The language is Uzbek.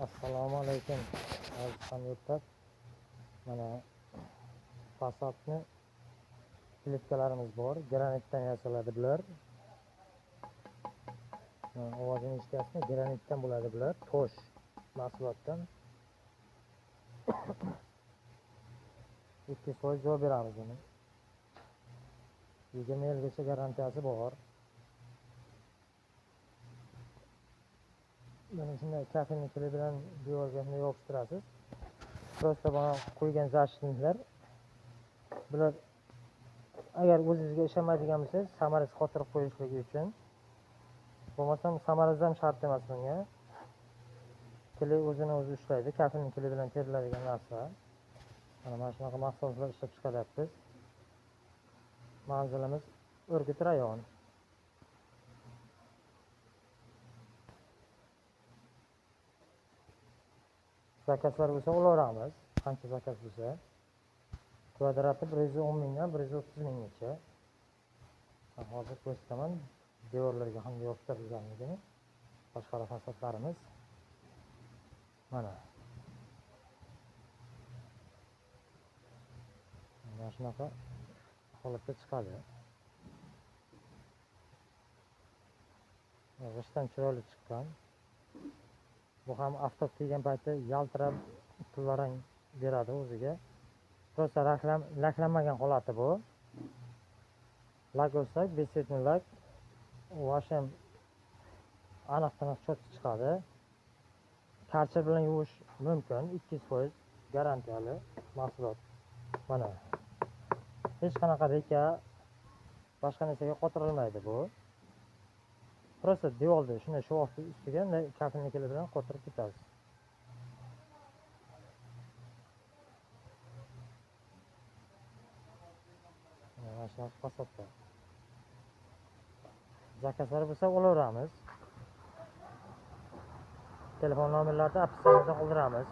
Assalomu alaykum aziz hamyurtlar. Mana Passatni plitkalarimiz bor. Granitdan yasaladi bular. Ovozini eshityapsizmi? Granitdan bo'ladi bular. Tosh mahsulotdan 200% javob beramiz buni. 20 yilgacha garantiyasi bor. Mana shunday kafelniklar bilan devorga yopishtirasiz. Prosta bana qo'ygan zachtliklar. Bular agar o'zingizga ishonmaydigan bo'lsangiz, samarasi qotirib qo'yishligi uchun. Bo'lmasam samarasi ham shart emas bunga. Kili o'zini o'zi ushlaydi. Kafelnik kili bilan teriladigan narsa. Mana shunaqa mahsulotlar ishlab chiqaryapmiz. Manzilimiz Urgut rayoni. Zakazlar bo'lsa olaveramiz. Qancha zakaz bo'lsa. Kvadrati 110 mingdan 130 minggacha. Hozir ko'rsataman devorlarga ham yopishtirilganligini. Boshqa fasadlarimiz mana. Mana shunaqa holatda chiqadi. G'ishtdan chiroyli chiqqan. Bu ham oftob kiygan paytda yaltirab tillarang beradi o'ziga. Prosta laklanmagan holati bu. Lak olsak, bessetni lak. U ham aniq-taniq cho'tib chiqadi. Karcher bilan yuvish mumkin, 200% garantiyali mahsulot. Mana. Hech qanaqa reka boshqa narsaga qotirilmaydi bu. Prosta devorda shunday shovofni ustiga kafelniklar bilan qotirib ketasiz. Mana shunaqa Passatda. Zakazlar bo'lsa olaveramiz. Telefon nomerlarini opsiyaga qoldiramiz.